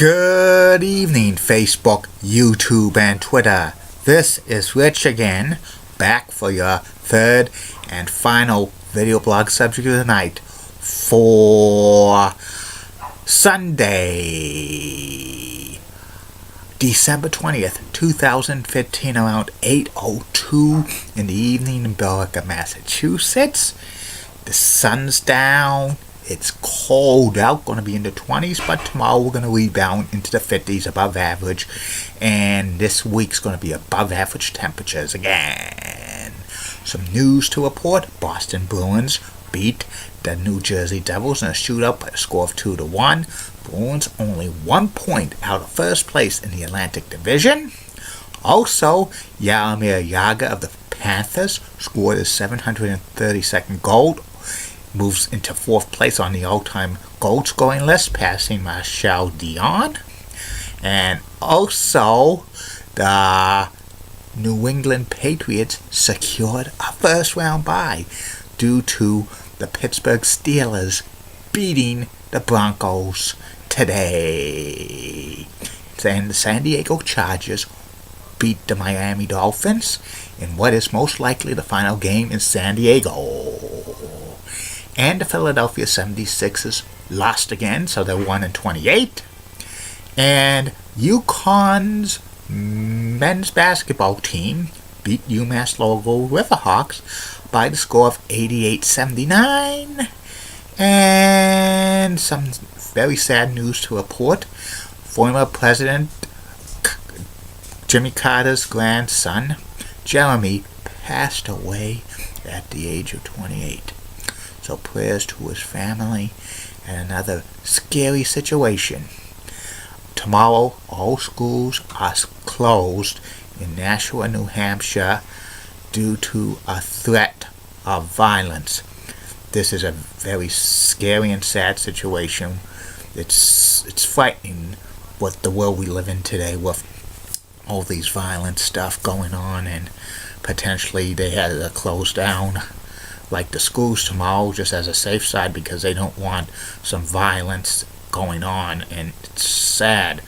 Good evening, Facebook, YouTube, and Twitter. This is Rich again, back for your third and final video blog subject of the night for Sunday, December 20th, 2015, around 8:02 in the evening in Billerica, Massachusetts. The sun's down. It's cold out, going to be in the 20s, but tomorrow we're going to rebound into the 50s, above average, and this week's going to be above average temperatures again. Some news to report: Boston Bruins beat the New Jersey Devils in a shootout by a score of 2-1. Bruins only 1 point out of first place in the Atlantic Division. Also, Jaromir Jagr of the Panthers scored his 732nd goal, moves into 4th place on the all-time goal-scoring list, passing Marshall Dion. And also, the New England Patriots secured a first-round bye due to the Pittsburgh Steelers beating the Broncos today. And the San Diego Chargers beat the Miami Dolphins in what is most likely the final game in San Diego. And the Philadelphia 76ers lost again, so they're 1-28. And UConn's men's basketball team beat UMass Lowell Riverhawks by the score of 88-79. And some very sad news to report: former President Jimmy Carter's grandson, Jeremy, passed away at the age of 28. So prayers to his family, and another scary situation. Tomorrow, all schools are closed in Nashua, New Hampshire, due to a threat of violence. This is a very scary and sad situation. It's frightening with the world we live in today, with all these violent stuff going on, and potentially they had to close down like the schools tomorrow, just as a safe side, because they don't want some violence going on. And it's sad.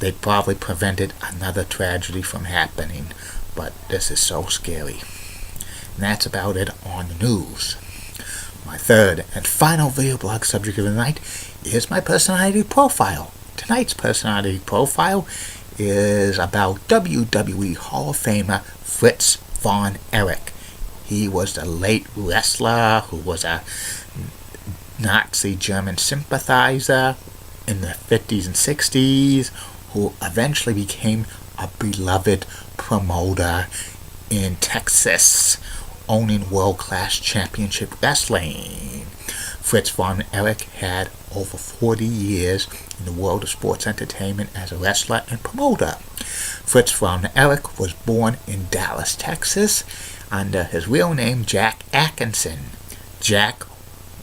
They probably prevented another tragedy from happening, but this is so scary. And that's about it on the news. My third and final video blog subject of the night is my personality profile. Tonight's personality profile is about WWE Hall of Famer Fritz von Erich. He was the late wrestler who was a Nazi German sympathizer in the 50s and 60s, who eventually became a beloved promoter in Texas, owning world-class championship wrestling. Fritz von Erich had over 40 years in the world of sports entertainment as a wrestler and promoter. Fritz von Erich was born in Dallas, Texas, under his real name, Jack Atkinson. Jack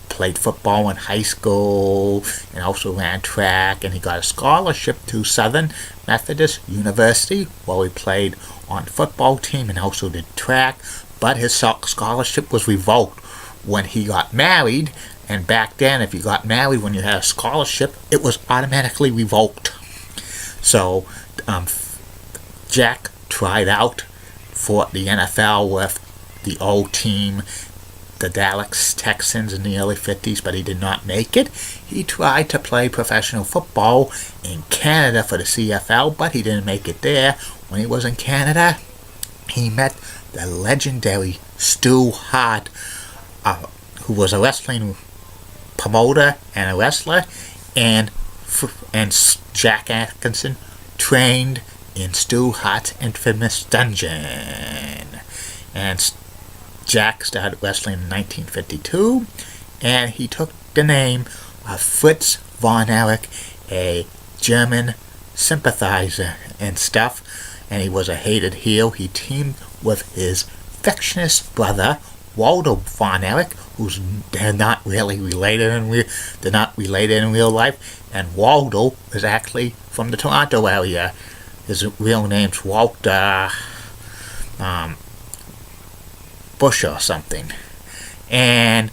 played football in high school and also ran track, and he got a scholarship to Southern Methodist University, where he played on the football team and also did track, but his scholarship was revoked when he got married. And back then, if you got married when you had a scholarship, it was automatically revoked. So Jack tried out for the NFL with the old team, the Dallas Texans, in the early 50s, but he did not make it. He tried to play professional football in Canada for the CFL, but he didn't make it there. When he was in Canada, he met the legendary Stu Hart, who was a wrestling promoter and a wrestler, and Jack Atkinson trained in Stu Hart's infamous dungeon. And Jack started wrestling in 1952, and he took the name of Fritz von Erich, a German sympathizer and stuff, and he was a hated heel. He teamed with his fictitious brother, Waldo von Erich, who's they're not related in real life, and Waldo is actually from the Toronto area. His real name's Walter Bush or something. And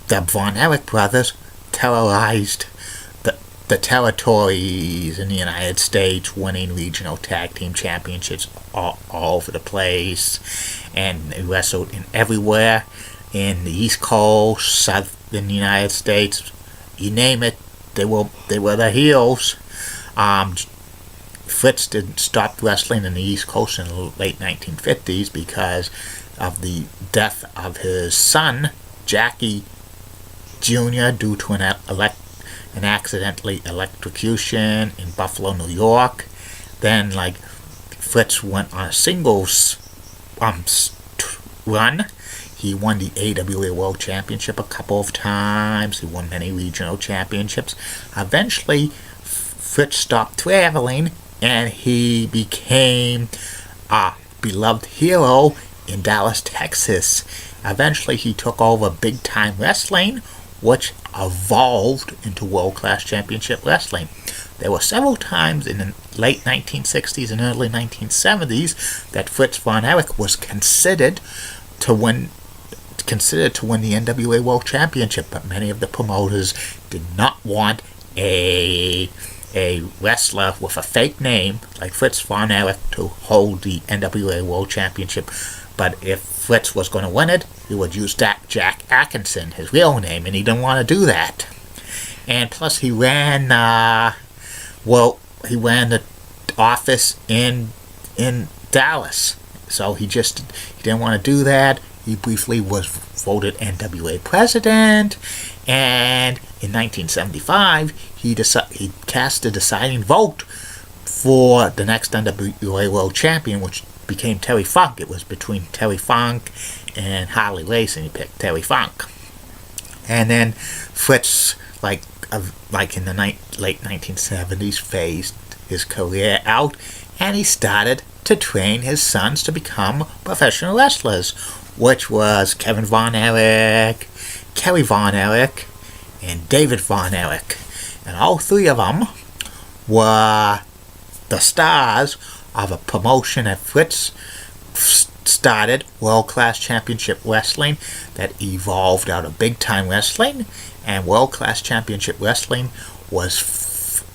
the Von Erich brothers terrorized the territories in the United States, winning regional tag team championships all over the place, and he wrestled in everywhere in the East Coast, Southern United States, you name it. They were the heels. Fritz didn't stop wrestling in the East Coast in the late 1950s because of the death of his son, Jackie Jr., due to an accidentally electrocution in Buffalo, New York. Then, Fritz went on a singles run. He won the AWA World Championship a couple of times. He won many regional championships. Eventually, Fritz stopped traveling, and he became a beloved hero in Dallas, Texas. Eventually, he took over Big Time Wrestling, which evolved into World Class Championship Wrestling. There were several times in the late 1960s and early 1970s that Fritz von Erich was considered to win the NWA World Championship, but many of the promoters did not want a wrestler with a fake name like Fritz von Erich to hold the NWA World Championship. But if Fritz was going to win it, he would use Jack Atkinson, his real name, and he didn't want to do that. And plus, he ran the office in Dallas, so he didn't want to do that. He briefly was voted NWA president, and in 1975, he cast the deciding vote for the next NWA World Champion, which became Terry Funk. It was between Terry Funk and Harley Race, and he picked Terry Funk. And then Fritz, in the late 1970s, phased his career out, and he started to train his sons to become professional wrestlers, which was Kevin Von Erich, Kerry Von Erich, and David Von Erich. And all three of them were the stars of a promotion that Fritz started, World Class Championship Wrestling, that evolved out of Big Time Wrestling. And World Class Championship Wrestling was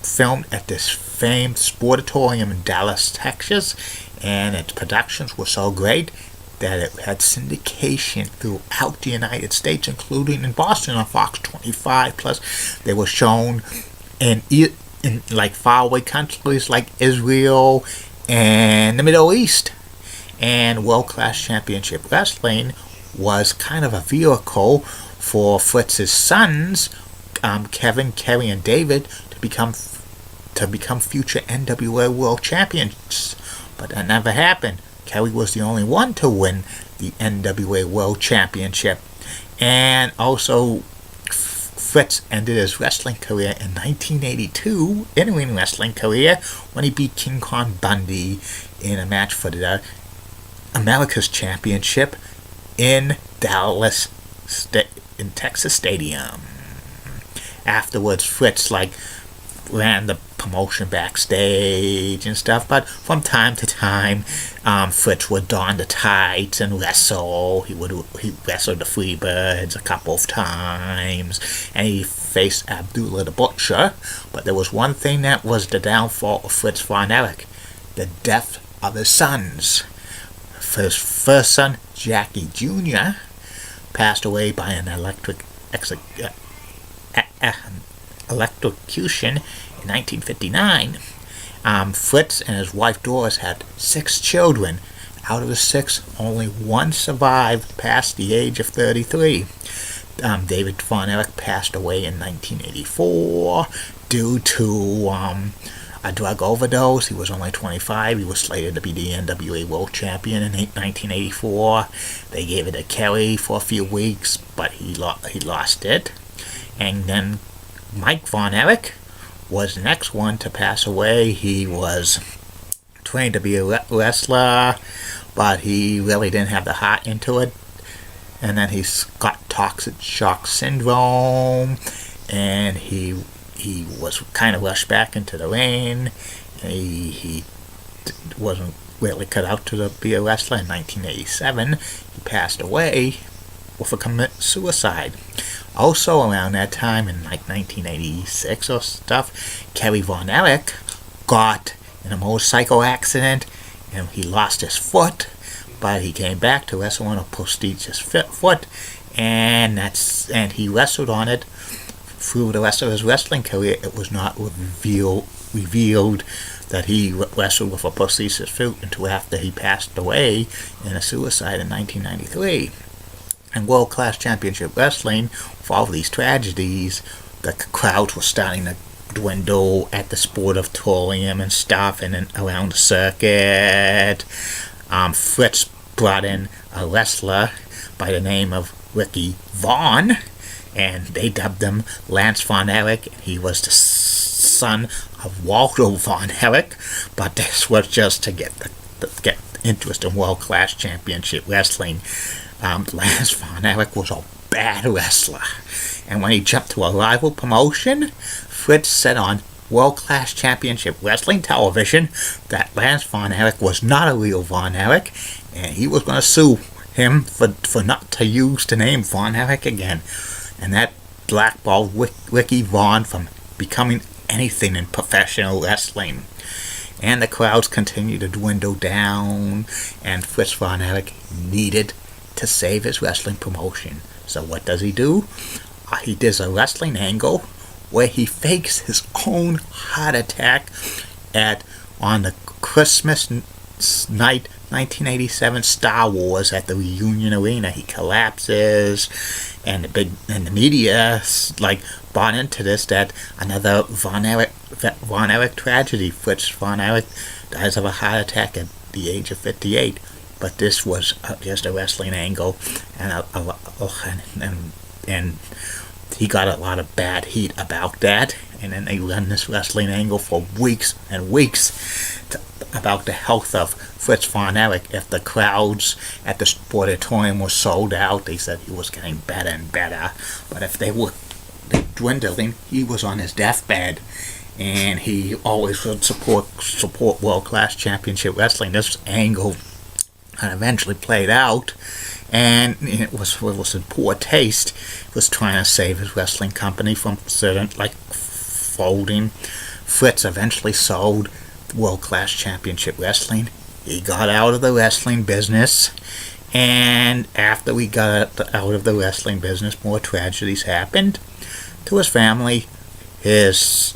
filmed at this famed Sportatorium in Dallas, Texas, and its productions were so great that it had syndication throughout the United States, including in Boston on Fox 25. Plus, they were shown in faraway countries like Israel and the Middle East. And World Class Championship Wrestling was kind of a vehicle for Fritz's sons, Kevin, Kerry, and David, to become future NWA World Champions. But that never happened. Kerry was the only one to win the NWA World Championship. And also, Fritz ended his wrestling career in 1982, in-ring wrestling career, when he beat King Kong Bundy in a match for the America's Championship in Dallas, in Texas Stadium. Afterwards, Fritz ran the promotion backstage and stuff, but from time to time, Fritz would don the tights and wrestle. He wrestled the Freebirds a couple of times, and he faced Abdullah the Butcher. But there was one thing that was the downfall of Fritz von Erich: the death of his sons. His first son, Jackie Jr., passed away by an electrocution in 1959. Fritz and his wife Doris had 6 children. Out of the 6, only one survived past the age of 33. David Von Erich passed away in 1984 due to a drug overdose. He was only 25. He was slated to be the NWA World Champion in 1984. They gave it to Kerry for a few weeks, but he lost it. And then Mike Von Erich was the next one to pass away. He was trained to be a wrestler, but he really didn't have the heart into it. And then he got toxic shock syndrome, and he was kind of rushed back into the ring. He wasn't really cut out to be a wrestler. In 1987, he passed away. commit suicide. Also around that time, in like 1986 or stuff, Kerry Von Erich got in a motorcycle accident and he lost his foot, but he came back to wrestle on a prosthetic foot, and he wrestled on it through the rest of his wrestling career. It was not revealed that he wrestled with a prosthetic foot until after he passed away in a suicide in 1993. In World Class Championship Wrestling, with all these tragedies, the crowds were starting to dwindle at the sport of touring and stuff, and around the circuit. Fritz brought in a wrestler by the name of Ricky Vaughn, and they dubbed him Lance Von Erich. He was the son of Walter Von Erich, but this was just to get interest in World Class Championship Wrestling. Lance Von Erich was a bad wrestler, and when he jumped to a rival promotion, Fritz said on World Class Championship Wrestling television that Lance Von Erich was not a real Von Erich, and he was going to sue him for not to use the name Von Erich again, and that blackballed Ricky Vaughn from becoming anything in professional wrestling. And the crowds continued to dwindle down, and Fritz Von Erich needed to save his wrestling promotion. So what does he do? He does a wrestling angle where he fakes his own heart attack on the Christmas night 1987 Star Wars at the Reunion Arena. He collapses, and the media bought into this, that another Von Erich tragedy. Fritz Von Erich dies of a heart attack at the age of 58. But this was just a wrestling angle, and he got a lot of bad heat about that. And then they run this wrestling angle for weeks and weeks about the health of Fritz Von Erich. If the crowds at the sportatorium were sold out, they said he was getting better and better. But if they were dwindling, he was on his deathbed. And he always would support World Class Championship Wrestling. This angle eventually played out, and it was in poor taste. He was trying to save his wrestling company from folding. Fritz eventually sold World Class Championship Wrestling. He got out of the wrestling business, and after we got out of the wrestling business, more tragedies happened to his family. His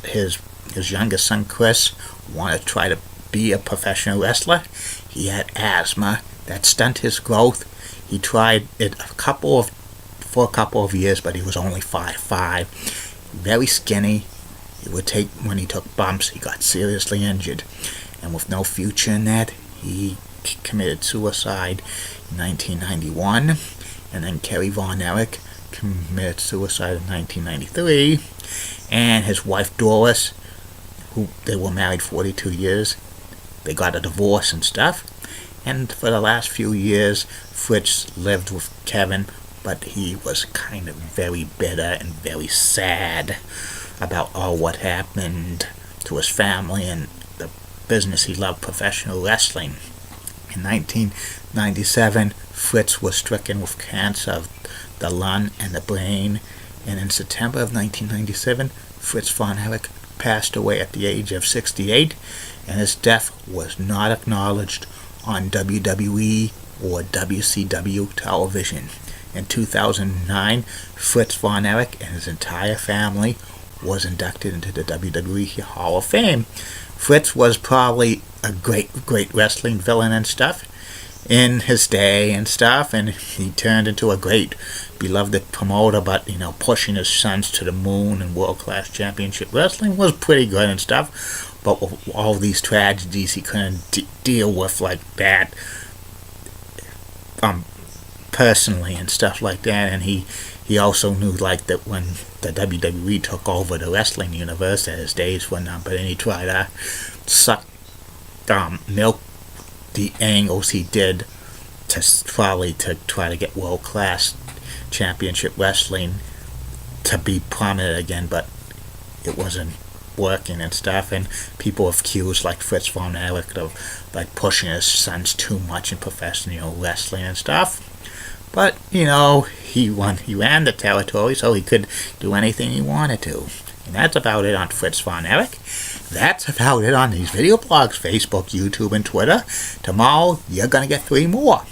youngest son Chris wanted to try to be a professional wrestler. He had asthma that stunted his growth. He tried it for a couple of years, but he was only 5'5", very skinny. When he took bumps, he got seriously injured, and with no future in that, he committed suicide in 1991. And then Kerry Von Erich committed suicide in 1993, and his wife Doris, who they were married 42 years, they got a divorce and stuff. And for the last few years, Fritz lived with Kevin, but he was kind of very bitter and very sad about all what happened to his family and the business he loved, professional wrestling. In 1997, Fritz was stricken with cancer of the lung and the brain, and in September of 1997, Fritz Von Erich passed away at the age of 68, and his death was not acknowledged on WWE or WCW television. In 2009, Fritz Von Erich and his entire family was inducted into the WWE Hall of Fame. Fritz was probably a great wrestling villain and stuff in his day and stuff, and he turned into a great beloved promoter, but pushing his sons to the moon in World Class Championship Wrestling was pretty good and stuff. But with all these tragedies, he couldn't deal with that personally and stuff like that. And he also knew that when the WWE took over the wrestling universe, that his days were numbered, and he tried to milk the angles he did to try to get World Class Championship Wrestling to be prominent again, but it wasn't working and stuff. And people accused Fritz Von Erich of pushing his sons too much in professional wrestling and stuff. But, he ran the territory, so he could do anything he wanted to. And that's about it on Fritz von Erich. That's about it on these video blogs, Facebook, YouTube, and Twitter. Tomorrow, you're going to get 3 more.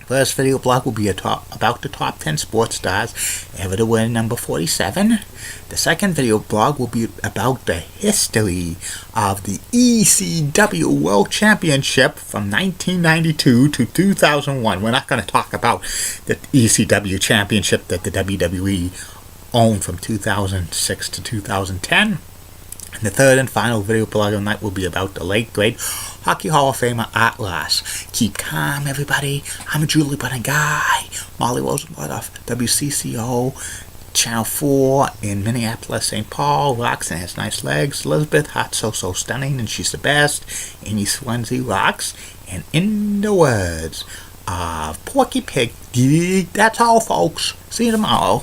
First video blog will be about the top 10 sports stars ever to win number 47. The second video blog will be about the history of the ECW World Championship from 1992 to 2001. We're not going to talk about the ECW Championship that the WWE owned from 2006 to 2010. And the third and final video blog of the night will be about the late, great Hockey Hall of Famer Art Ross. Keep calm, everybody. I'm a Julie Button guy. Molly Rosenblatt of WCCO, Channel 4 in Minneapolis, St. Paul. Roxanne has nice legs. Elizabeth, hot, so stunning, and she's the best. Amy Swansea rocks. And in the words of Porky Pig, that's all, folks. See you tomorrow.